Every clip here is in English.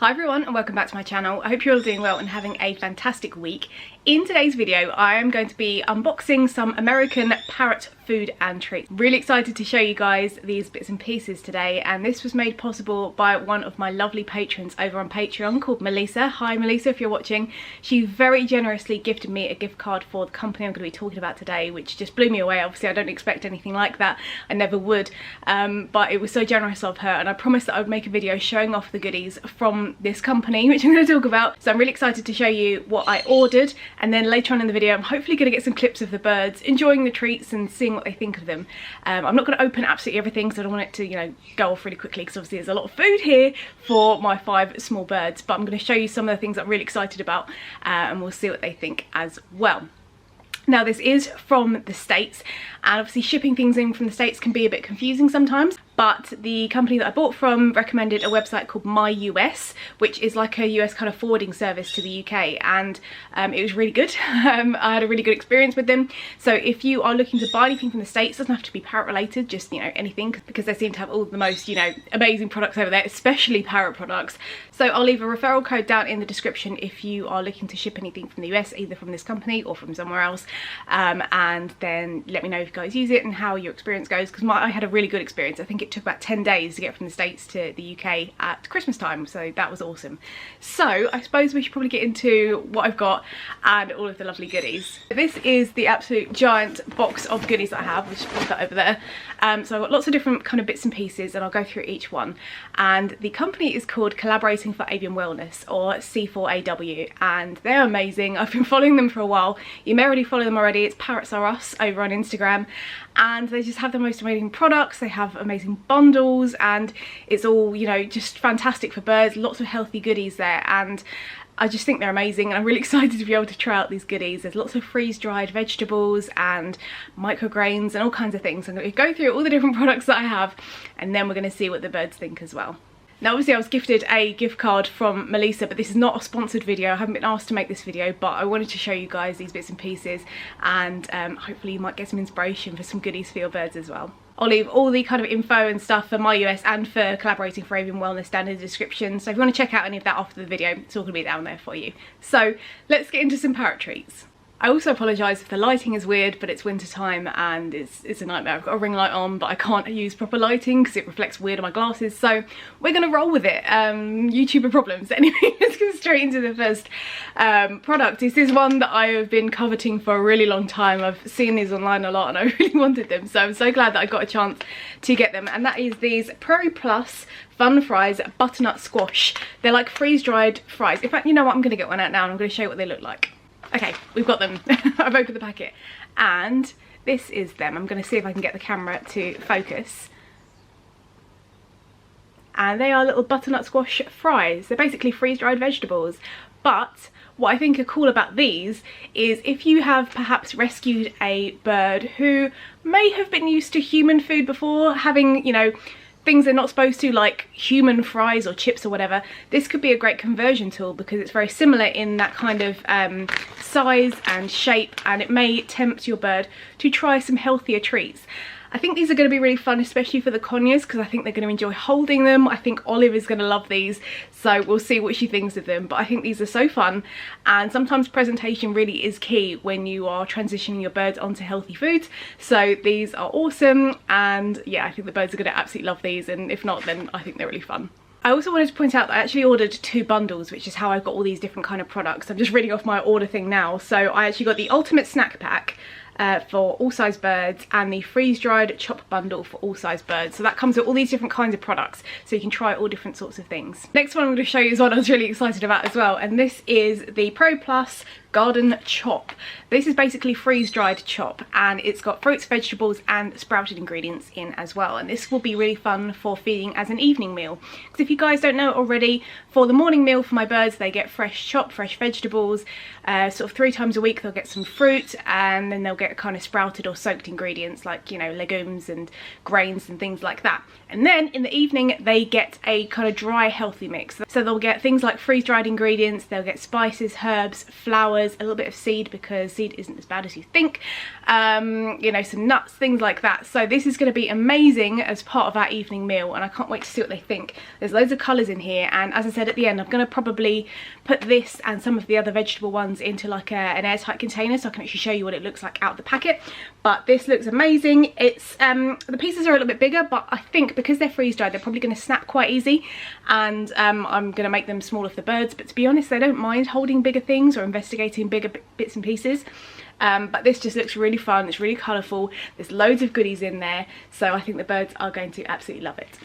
Hi everyone and welcome back to my channel. I hope you're all doing well and having a fantastic week. In today's video I am going to be unboxing some American Parrot food and treats. Really excited to show you guys these bits and pieces today, and this was made possible by one of my lovely patrons over on Patreon called Malysa. Hi Malysa, if you're watching. She very generously gifted me a gift card for the company I'm going to be talking about today, which just blew me away. Obviously I don't expect anything like that, I never would, but it was so generous of her, and I promised that I would make a video showing off the goodies from this company, which I'm going to talk about. So I'm really excited to show you what I ordered, and then later on in the video I'm hopefully going to get some clips of the birds enjoying the treats and seeing what they think of them. I'm not going to open absolutely everything because I don't want it to, you know, go off really quickly, because obviously there's a lot of food here for my 5 small birds, but I'm going to show you some of the things I'm really excited about, and we'll see what they think as well. Now this is from the States, and obviously shipping things in from the States can be a bit confusing sometimes, but the company that I bought from recommended a website called My US, which is like a US kind of forwarding service to the UK, and it was really good. I had a really good experience with them. So if you are looking to buy anything from the States, it doesn't have to be parrot related, just, you know, anything, because they seem to have all the most, you know, amazing products over there, especially parrot products. So I'll leave a referral code down in the description if you are looking to ship anything from the US, either from this company or from somewhere else, and then let me know if you guys use it and how your experience goes, because I had a really good experience. I think it took about 10 days to get from the States to the UK at Christmas time, so that was awesome. So I suppose we should probably get into what I've got and all of the lovely goodies. This is the absolute giant box of goodies that I have. We'll just put that over there. So I've got lots of different kind of bits and pieces, and I'll go through each one. And the company is called Collaborating for Avian Wellness, or C4AW, and they're amazing. I've been following them for a while. You may already follow them already. It's Parrots Are Us over on Instagram, and they just have the most amazing products. They have amazing bundles, and it's all, you know, just fantastic for birds. Lots of healthy goodies there, and I just think they're amazing, and I'm really excited to be able to try out these goodies. There's lots of freeze-dried vegetables and micrograins and all kinds of things. I'm going to go through all the different products that I have, and then we're going to see what the birds think as well. Now obviously I was gifted a gift card from Malysa, but this is not a sponsored video. I haven't been asked to make this video, but I wanted to show you guys these bits and pieces, and hopefully you might get some inspiration for some goodies for your birds as well. I'll leave all the kind of info and stuff for My US and for Collaborating for Avian Wellness down in the description, so if you want to check out any of that after the video, it's all going to be down there for you. So let's get into some parrot treats. I also apologise if the lighting is weird, but it's winter time and it's a nightmare. I've got a ring light on, but I can't use proper lighting because it reflects weird on my glasses, so we're going to roll with it. YouTuber problems. Anyway, let's go straight into the first product. This is one that I have been coveting for a really long time. I've seen these online a lot and I really wanted them, so I'm so glad that I got a chance to get them, and that is these Prairie Plus Fun Fries Butternut Squash. They're like freeze-dried fries. In fact, you know what, I'm going to get one out now and I'm going to show you what they look like. Okay, we've got them. I've opened the packet, and this is them. I'm going to see if I can get the camera to focus. And they are little butternut squash fries. They're basically freeze-dried vegetables. But what I think are cool about these is if you have perhaps rescued a bird who may have been used to human food before, having, you know, things they're not supposed to, like human fries or chips or whatever, this could be a great conversion tool because it's very similar in that kind of size and shape, and it may tempt your bird to try some healthier treats. I think these are going to be really fun, especially for the conures, because I think they're going to enjoy holding them. I think Olive is going to love these, so we'll see what she thinks of them. But I think these are so fun, and sometimes presentation really is key when you are transitioning your birds onto healthy foods. So these are awesome, and yeah, I think the birds are going to absolutely love these, and if not, then I think they're really fun. I also wanted to point out that I actually ordered 2 bundles, which is how I've got all these different kind of products. I'm just reading off my order thing now. So I actually got the Ultimate Snack Pack for all size birds, and the freeze-dried chop bundle for all size birds. So that comes with all these different kinds of products, so you can try all different sorts of things. Next one I'm going to show you is one I was really excited about as well, and this is the Pro Plus Garden Chop. This is basically freeze-dried chop, and it's got fruits, vegetables and sprouted ingredients in as well, and this will be really fun for feeding as an evening meal, because if you guys don't know already, for the morning meal for my birds they get fresh chop, fresh vegetables, sort of 3 times a week they'll get some fruit, and then they'll get kind of sprouted or soaked ingredients like, you know, legumes and grains and things like that. And then in the evening they get a kind of dry healthy mix, so they'll get things like freeze-dried ingredients, they'll get spices, herbs, flowers, flowers, a little bit of seed because seed isn't as bad as you think, you know, some nuts, things like that. So this is going to be amazing as part of our evening meal, and I can't wait to see what they think. There's loads of colours in here, and as I said at the end, I'm going to probably put this and some of the other vegetable ones into like an airtight container so I can actually show you what it looks like out of the packet. But this looks amazing. It's the pieces are a little bit bigger, but I think because they're freeze dried, they're probably going to snap quite easy, and I'm going to make them smaller for the birds. But to be honest, they don't mind holding bigger things or investigating bigger bits and pieces. But this just looks really fun. It's really colourful. There's loads of goodies in there, so I think the birds are going to absolutely love it.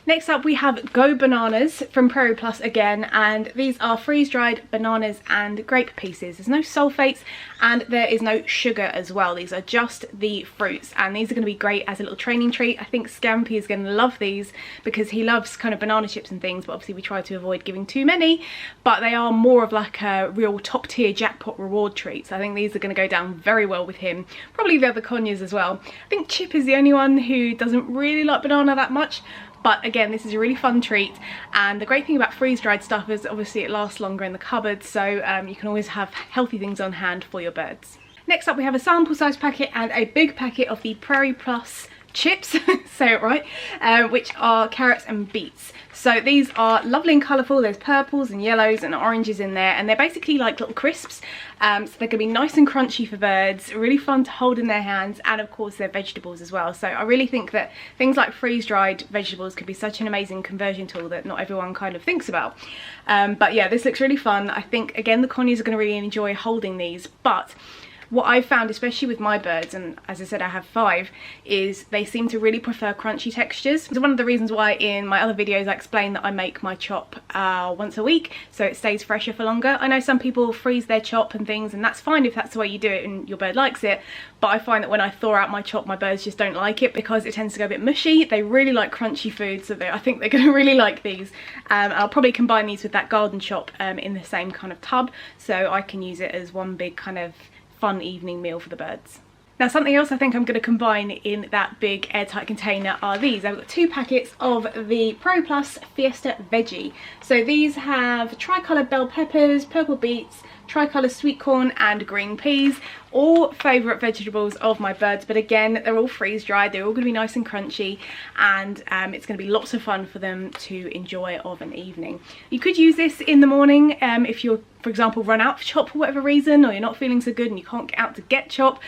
Next up we have Go Bananas from Prairie Plus again, and these are freeze-dried bananas and grape pieces. There's no sulfates and there is no sugar as well. These are just the fruits, and these are going to be great as a little training treat. I think Scampy is going to love these because he loves kind of banana chips and things, but obviously we try to avoid giving too many, but they are more of like a real top tier jackpot reward treat. So I think these are going to go down very well with him, probably the other conures as well. I think Chip is the only one who doesn't really like banana that much. But again, this is a really fun treat, and the great thing about freeze-dried stuff is obviously it lasts longer in the cupboard, so you can always have healthy things on hand for your birds. Next up we have a sample size packet and a big packet of the Prairie Plus chips, say it right, which are carrots and beets. So these are lovely and colourful. There's purples and yellows and oranges in there, and they're basically like little crisps. So they're going to be nice and crunchy for birds, really fun to hold in their hands, and of course they're vegetables as well. So I really think that things like freeze-dried vegetables could be such an amazing conversion tool that not everyone kind of thinks about. But yeah, this looks really fun. I think again the connies are going to really enjoy holding these, but what I've found, especially with my birds, and as I said I have 5, is they seem to really prefer crunchy textures. So one of the reasons why in my other videos I explain that I make my chop once a week so it stays fresher for longer. I know some people freeze their chop and things, and that's fine if that's the way you do it and your bird likes it, but I find that when I thaw out my chop, my birds just don't like it because it tends to go a bit mushy. They really like crunchy food, so I think they're going to really like these. I'll probably combine these with that garden chop in the same kind of tub, so I can use it as one big kind of fun evening meal for the birds. Now something else I think I'm going to combine in that big airtight container are these. I've got 2 packets of the Pro Plus Fiesta Veggie. So these have tricolour bell peppers, purple beets, tricolour sweet corn and green peas, all favourite vegetables of my birds, but again they're all freeze dried, they're all going to be nice and crunchy, and it's going to be lots of fun for them to enjoy of an evening. You could use this in the morning if you're, for example, run out of chop for whatever reason, or you're not feeling so good and you can't get out to get chop,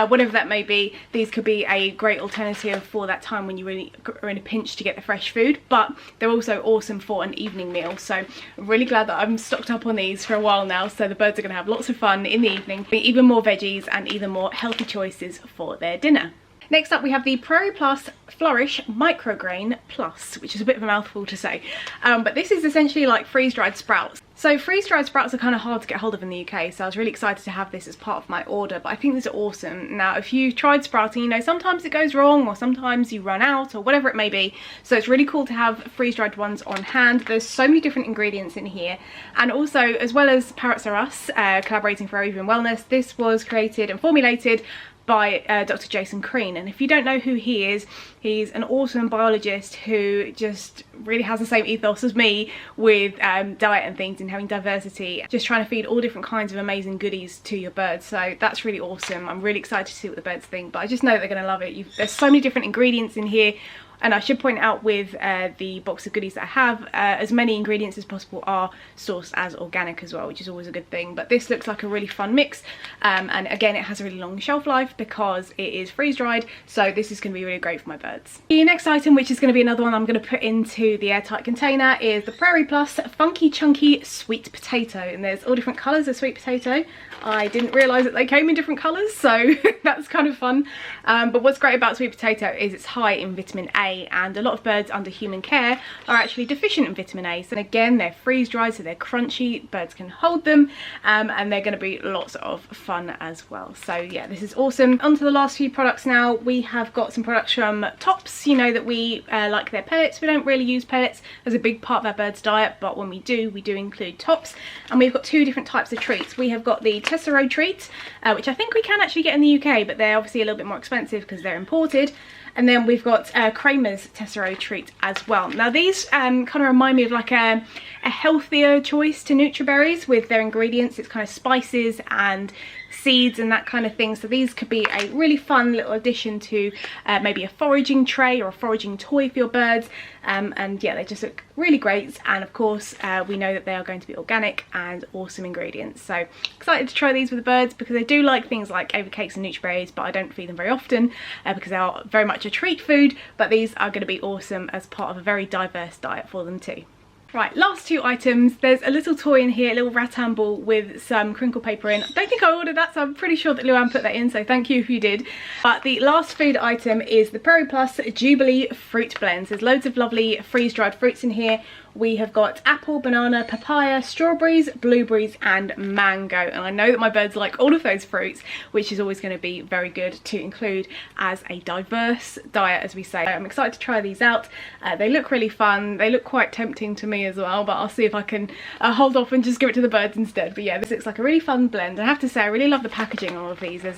whatever that may be. These could be a great alternative for that time when you really are in a pinch to get the fresh food, but they're also awesome for an evening meal. So I'm really glad that I'm stocked up on these for a while now, so the birds are going to have lots of fun in the evening, even more veggies and even more healthy choices for their dinner. Next up we have the Prairie Plus Flourish Micrograin Plus, which is a bit of a mouthful to say, but this is essentially like freeze-dried sprouts. So freeze-dried sprouts are kind of hard to get hold of in the UK, so I was really excited to have this as part of my order, but I think these are awesome. Now if you tried sprouting, you know sometimes it goes wrong, or sometimes you run out, or whatever it may be, so it's really cool to have freeze-dried ones on hand. There's so many different ingredients in here, and also as well as Parrots Are Us collaborating for Avian Wellness, this was created and formulated by Dr. Jason Crean, and if you don't know who he is, he's an awesome biologist who just really has the same ethos as me with diet and things and having diversity, just trying to feed all different kinds of amazing goodies to your birds. So that's really awesome. I'm really excited to see what the birds think, but I just know they're going to love it. There's so many different ingredients in here. And I should point out with the box of goodies that I have, as many ingredients as possible are sourced as organic as well, which is always a good thing. But this looks like a really fun mix, and again it has a really long shelf life because it is freeze dried, so this is going to be really great for my birds. The next item, which is going to be another one I'm going to put into the airtight container, is the Prairie Plus Funky Chunky Sweet Potato, and there's all different colours of sweet potato. I didn't realise that they came in different colours, so that's kind of fun. But what's great about sweet potato is it's high in vitamin A, and a lot of birds under human care are actually deficient in vitamin A. So again, they're freeze dried, so they're crunchy, birds can hold them, and they're going to be lots of fun as well. So yeah, this is awesome. On to the last few products now. We have got some products from Tops. You know that we like their pellets. We don't really use pellets as a big part of our birds' diet, but when we do include Tops. And we've got 2 different types of treats. We have got the Tessero treat, which I think we can actually get in the UK, but they're obviously a little bit more expensive because they're imported. And then we've got Kramer's Tessero treat as well. Now these kind of remind me of like a healthier choice to Nutriberries with their ingredients. It's kind of spices and seeds and that kind of thing, so these could be a really fun little addition to maybe a foraging tray or a foraging toy for your birds. And yeah, they just look really great, and of course we know that they are going to be organic and awesome ingredients. So excited to try these with the birds, because I do like things like oatcakes and Nutriberries, but I don't feed them very often because they are very much a treat food. But these are going to be awesome as part of a very diverse diet for them too. Right, last two items. There's a little toy in here, a little rattan ball with some crinkle paper in. I don't think I ordered that, so I'm pretty sure that Luann put that in, so thank you if you did. But the last food item is the Parrot Plus Jubilee Fruit Blends. There's loads of lovely freeze-dried fruits in here. We have got apple, banana, papaya, strawberries, blueberries and mango. And I know that my birds like all of those fruits, which is always going to be very good to include as a diverse diet, as we say. I'm excited to try these out. They look really fun. They look quite tempting to me as well, but I'll see if I can hold off and just give it to the birds instead. But yeah, this looks like a really fun blend. And I have to say, I really love the packaging on all of these, as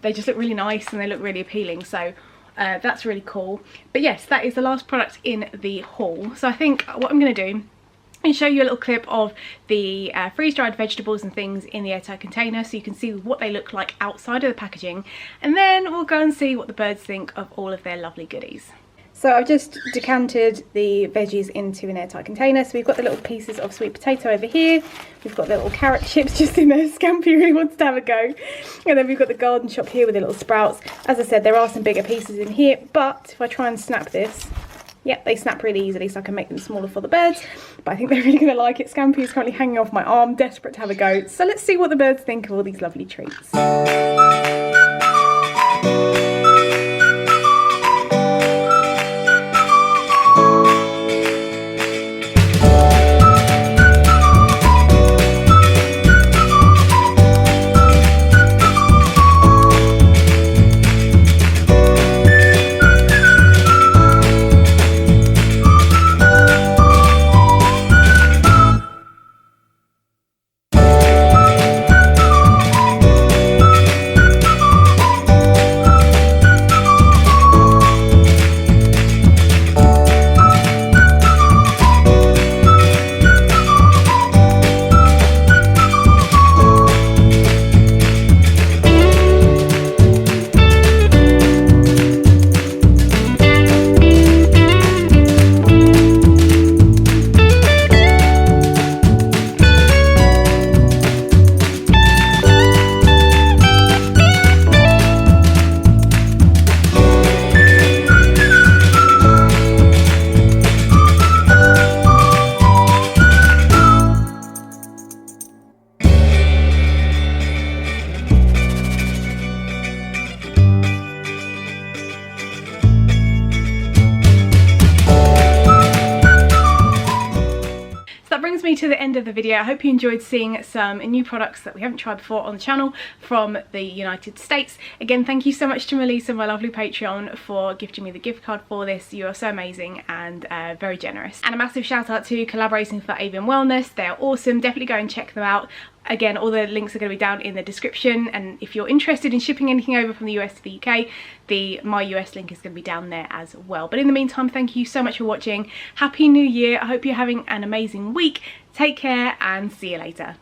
they just look really nice and they look really appealing. So that's really cool. But yes, that is the last product in the haul. So I think what I'm going to do is show you a little clip of the freeze-dried vegetables and things in the airtight container, so you can see what they look like outside of the packaging, and then we'll go and see what the birds think of all of their lovely goodies. So I've just decanted the veggies into an airtight container. So we've got the little pieces of sweet potato over here. We've got the little carrot chips just in there. Scampy really wants to have a go. And then we've got the garden shop here with the little sprouts. As I said, there are some bigger pieces in here, but if I try and snap this, yep, they snap really easily, so I can make them smaller for the birds. But I think they're really going to like it. Scampy is currently hanging off my arm, desperate to have a go. So let's see what the birds think of all these lovely treats. Me to the end of the video. I hope you enjoyed seeing some new products that we haven't tried before on the channel from the United States. Again, thank you so much to Malysa, my lovely Patreon, for gifting me the gift card for this. You are so amazing and very generous. And a massive shout out to collaborating for Avian Wellness. They are awesome. Definitely go and check them out. Again, all the links are going to be down in the description, and if you're interested in shipping anything over from the US to the UK, the My US link is going to be down there as well. But in the meantime, thank you so much for watching. Happy New Year. I hope you're having an amazing week. Take care and see you later.